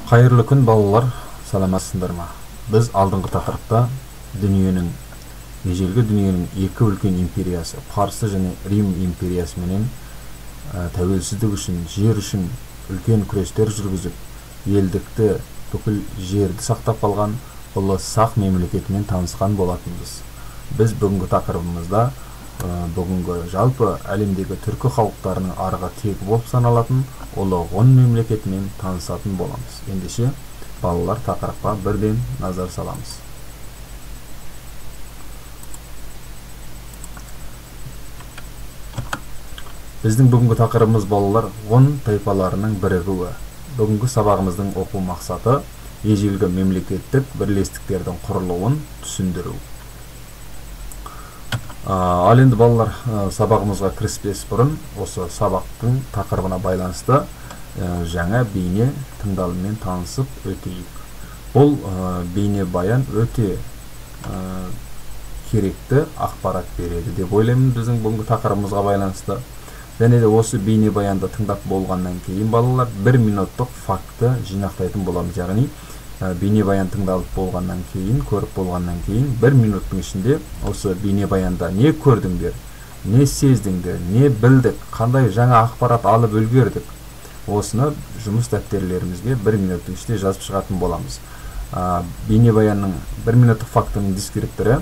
Хайырлы күн балалар, саламатсыздар ма? Біз алдыңғы тақырыпта ежелгі дүниенің екі үлкен империясы, Парсы және Рим империясы менен тәуелсіздік үшін, жер үшін үлкен күрестер жүргізіп, елдікті, бүкіл жерді сақтап қалған ұлы сақ мемлекетімен танысқан болатынбыз. Біз бүгінгі тақырыбымызда бүгінгі жалпы әлемдегі түркі халықтарының арғы тегі болып саналатын ұлы ғұн мемлекетімен танысатын боламыз. Ендеше балалар тақырыпқа бірден назар саламыз. Біздің бүгінгі тақырыбымыз балалар ғұн тайпаларының бірігуі. Бүгінгі сабағымыздың оқу мақсаты ежелгі мемлекеттік бірлестіктердің құрылуын түсіндіру. Ал енді балалар, сабағымызға кіріспес бұрын осы сабақтың тақырыбына байланысты жаңа бейне тыңдалыммен танысып өтейік. Бұл бейне баян өте керекті ақпарат береді деп ойлаймын біздің бүгінгі тақырыбымызға байланысты. Және де осы бейне баянды тыңдап болғаннан кейін балалар 1 минуттық факты жинақтайтын боламыз. Яғни бейне баян тыңдалып болғаннан кейін, көріп болғаннан кейін 1 минуттың ішінде осы бейне баянда не көрдіңдер, не сездіңдер, не білдік, қандай жаңа ақпарат алып үлгердік. Осыны жұмыс дәптерлерімізге 1 минуттың ішінде жазып шығатын боламыз. Бейне баянның 1 минуттық фактының дескриптері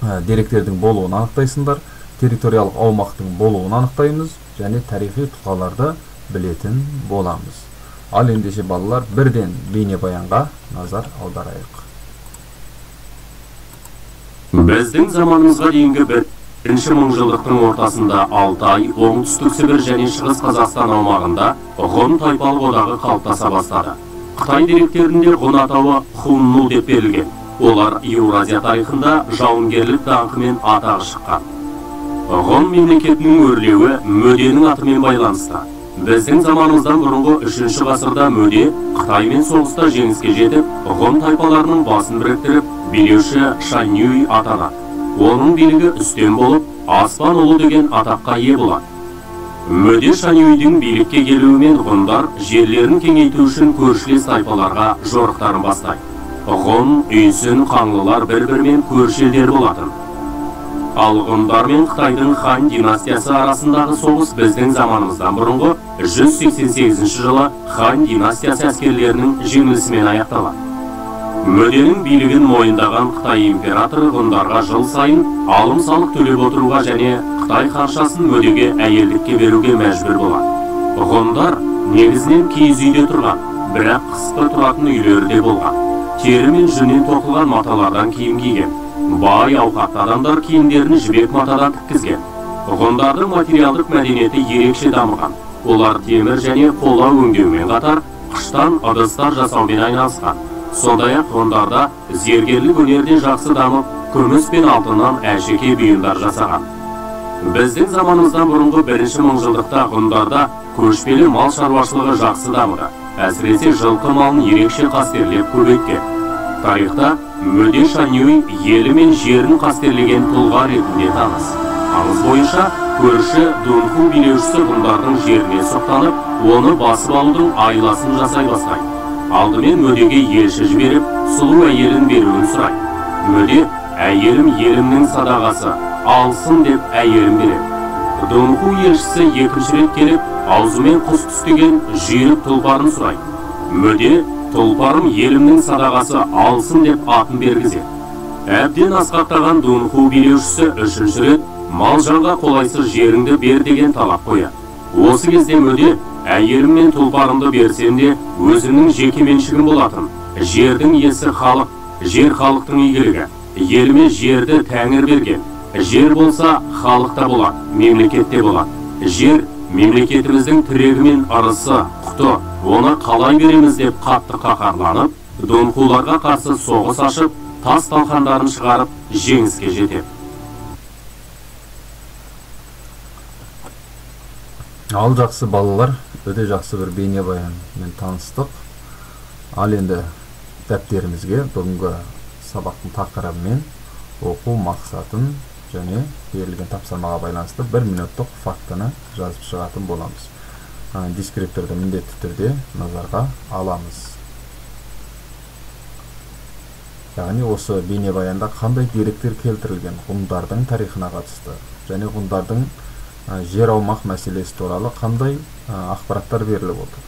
деректердің болуын анықтайсыңдар, территориялық аумақтың болуын анықтаймыз және тарихи тұлғаларды білетін боламыз. Ал ендеше балалар бірден бейне баянға назар аударайық. Біздің заманымызға дейінгі бірінші мыңжылдықтың ортасында Алтай, Оңтүстік Сібір және Шығыс Қазақстан аумағында ғұн тайпалық одағы қалыптаса бастады. Қытай деректерінде ғұн атауы Хунну деп берілген. Олар Еуразия тарихында жауынгерлік даңқымен атағы шыққан. Ғұн мемлекетінің өрлеуі Мөденің атымен байланысты. Біздің заманымыздан бұрынғы 3-ші ғасырда Мөде Қытаймен соғыста жеңіске жетіп, ғұн тайпаларының басын біріктіріп, билеуші Шаньюй атанады. Оның билігі үстем болып, аспан ұлы деген атаққа ие болады. Мөде Шаньюйдің билікке келуімен ғұндар жерлерін кеңейту үшін көршілес тайпаларға жорықтарын бастайды. Ғұн, Үйсін, Қаңлылар бір-бірімен көрші елдер болатын. Ал ғұндар мен Қытайдың хан династиясы арасындағы соғыс біздің заманымыздан бұрынғы 188 жылы хан династиясы әскерлерінің жеңілісімен аяқталады. Мөденің билігін мойындаған Қытай императоры ғұндарға жыл сайын алым-салық төлеп отыруға және Қытай ханшасын Мөдеге әйелдікке беруге мәжбүр болады. Ғұндар негізінен киіз үйде тұрған, бірақ қысқы тұратын үйлерде болған. Тері мен жүннен тоқылған маталардан киім киген. Бай ауқатты адамдар киімдерін жібек матадан тіккізген. Ғұндардың материалдық мәдениеті ерекше дамыған. Олар темір және қола өңдеумен қатар қыштан ыдыстар жасаумен айналысқан. Сондай-ақ ғұндарда зергерлік өнерден жақсы дамып, күміс пен алтыннан әшекей бұйымдар жасаған. Біздің заманымыздан бұрынғы 1-ші мыңжылдықта ғұндарда көшпелі мал шаруашылығы жақсы дамыды. Әсіресе жылқы малын ерекше қастерлеп көбейткен. Тарихта Мөде Шаньюй елі мен жерін қастерлеген тұлға ретінде таныс. Аңыз бойынша көрші Дунху билеушісі ғұндардың жеріне сұқтанып, оны басып алудың айласын жасай бастайды. Алдымен Мөдеге елші жіберіп, сұлу әйелін беруін сұрайды. Мөде, әйелім елімнің садағасы, алсын деп әйелін береді. Дунху елшісі екінші рет келіп, аузымен құс түстеген жүйрік тұлпарын сұрайды. Мөде, тұлпарым елімнің садағасы алсын деп атын бергізеді. Әбден асқақтаған Дунху билеушісі 3-ші рет мал жанға қолайсыз жеріңді бер деген талап қояды. Осы кезде Мөде, әйелім мен тұлпарымды берсем де өзінің жеке меншігім болатын. Жердің иесі халық, жер халықтың игілігі. Еліме жерді тәңір берген. Жер болса халықта болады, мемлекетте болады. Жер мемлекетіміздің тірегі мен ырысы, құты. Оны қалай береміз деп қатты қаһарланып, Дунхуларға қарсы соғыс ашып, тас талқандарын шығарып, жеңіске жетеді. Ал жақсы балалар, өте жақсы бір бейне баянмен таныстық. Ал енді дәптерімізге бүгінгі сабақтың тақырыбымен оқу мақсатын және берілген тапсырмаға байланысты 1 минуттық фактыны жазып шығатын боламыз. Дескрипторды міндетті түрде назарға аламыз. Яғни осы бейнебаянда қандай деректер келтірілген ғұндардың тарихына қатысты және ғұндардың жер аумақ мәселесі туралы қандай ақпараттар беріліп отыр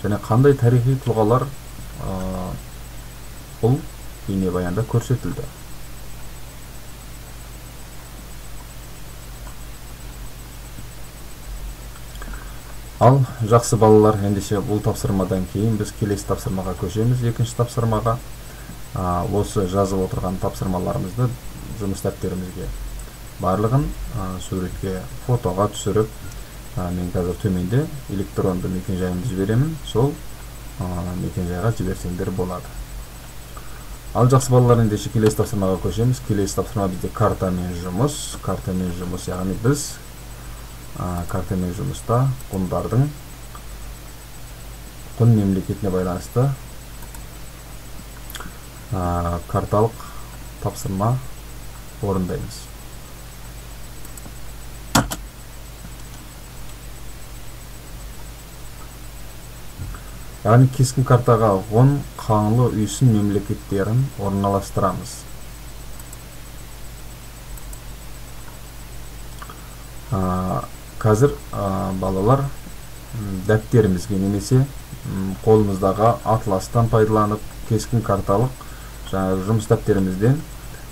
және қандай тарихи тұлғалар бұл бейнебаянда көрсетілді. Ал жақсы балалар, ендеше бұл тапсырмадан кейін біз келесі тапсырмаға көшеміз. Екінші тапсырмаға осы жазып отырған тапсырмаларымызды жұмыс дәптерімізге барлығын суретке, фотоға түсіріп, мен қазір төменде электронды мекен-жайымды жіберемін, сол мекен-жайға жіберсеңдер болады. Ал жақсы балалар, ендеше келесі тапсырмаға көшеміз. Келесі тапсырма бізде картамен жұмыс. Картамен жұмыс, яғни біз картамен жұмыста ғұндардың ғұн мемлекетіне байланысты карталық тапсырма орындаймыз. Яғни кескін картаға ғұн, қаңлы, үйсін мемлекеттерін орналастырамыз. Қазір балалар дәптерімізге немесе қолымыздағы атластан пайдаланып кескін карталық жұмыс дәптерімізден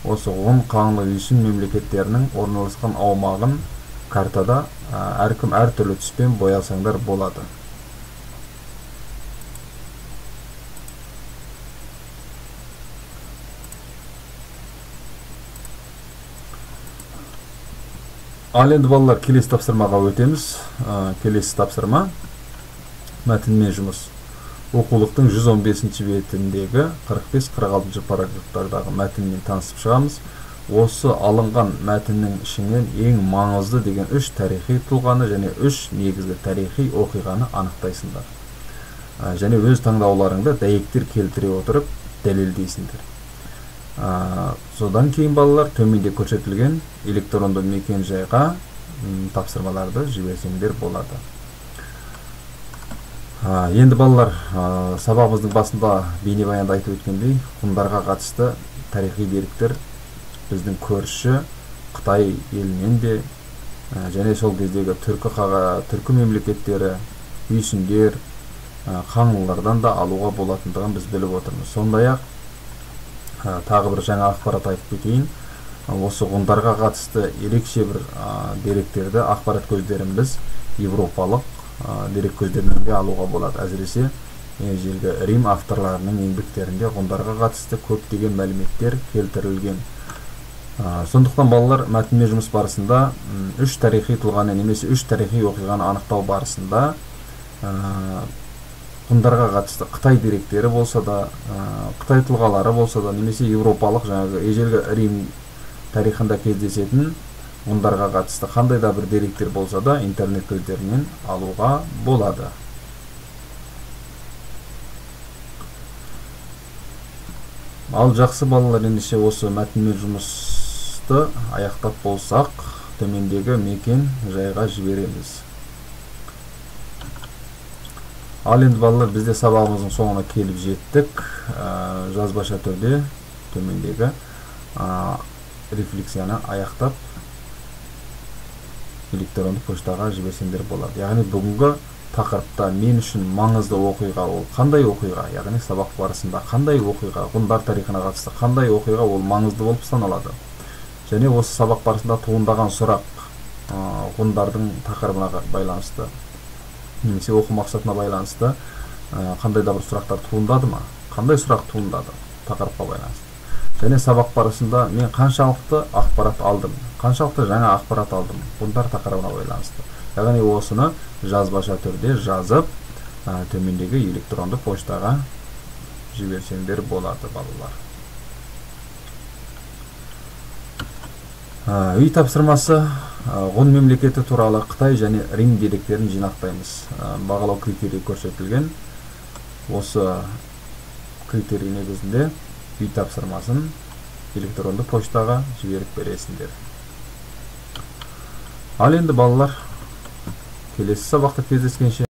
осы ғұн, қаңлы, үйсін мемлекеттерінің орналасқан аумағын картада әркім әртүрлі түспен боясаңдар болады. Ал енді балалар, келесі тапсырмаға өтеміз. Келесі тапсырма мәтінмен жұмыс. Оқулықтың 115-ші бетіндегі 45-46 параграфтардағы мәтінмен танысып шығамыз. Осы алынған мәтіннің ішінен ең маңызды деген 3 тарихи тұлғаны және 3 негізгі тарихи оқиғаны анықтайсыңдар. Және өз таңдауларыңда дәйектер келтіре отырып дәлелдейсіңдер. Содан кейін балалар, төменде көрсетілген электронды мекен-жайға тапсырмаларды жіберсеңдер болады. Енді балалар, сабағымыздың басында бейнебаянда айтып өткендей, ғұндарға қатысты тарихи деректер біздің көрші Қытай елінен де және сол кездегі түркі мемлекеттері, үйсіндер, қаңлылардан да алуға болатындығын біз біліп отырмыз. Сондай-ақ тағы бір жаңа ақпарат айтып кетейін. Осы ғұндарға қатысты ерекше бір деректерді, ақпарат көздерін біз европалық дерек көздерінен де алуға болады. Әсіресе ежелгі Рим авторларының еңбектерінде ғұндарға қатысты көптеген мәліметтер келтірілген. Сондықтан балалар, мәтінмен жұмыс барысында 3 тарихи тұлғаны немесе 3 тарихи оқиғаны анықтау барысында ғұндарға қатысты Қытай деректері болса да, Қытай тұлғалары болса да, немесе европалық жаңағы ежелгі Рим тарихында кездесетін ғұндарға қатысты қандай да бір деректер болса да интернет көздерінен алуға болады. Ал жақсы балалар, ендеше осы мәтінмен жұмысты аяқтап болсақ, төмендегі мекен жайға жібереміз. Ал енді балалар, бізде сабағымыздың соңына келіп жеттік. Жазбаша түрде төмендегі рефлексияны аяқтап электронды поштаға жіберсеңдер болады. Яғни бүгінгі тақырыпта мен үшін маңызды оқиға ол қандай оқиға, яғни сабақ барысында қандай оқиға, ғұндар тарихына қатысты қандай оқиға ол маңызды болып саналады. Және осы сабақ барысында туындаған сұрақ ғұндардың тақырыбына байланысты немесе оқу мақсатына байланысты қандай да бір сұрақтар туындады ма? Қандай сұрақ туындады тақырыпқа байланысты? Және сабақ барысында мен қаншалықты ақпарат алдым, қаншалықты жаңа ақпарат алдым ғұндар тақырыбына байланысты. Яғни осыны жазбаша түрде жазып, төмендегі электронды поштаға жіберсеңдер болады балалар. Үй тапсырмасы ғұн мемлекеті туралы Қытай және Рим деректерін жинақтаймыз. Бағалау критерийі көрсетілген. Осы критерий негізінде үй тапсырмасын электронды поштаға жіберіп бересіңдер. Ал енді балалар, келесі сабақта кездескенше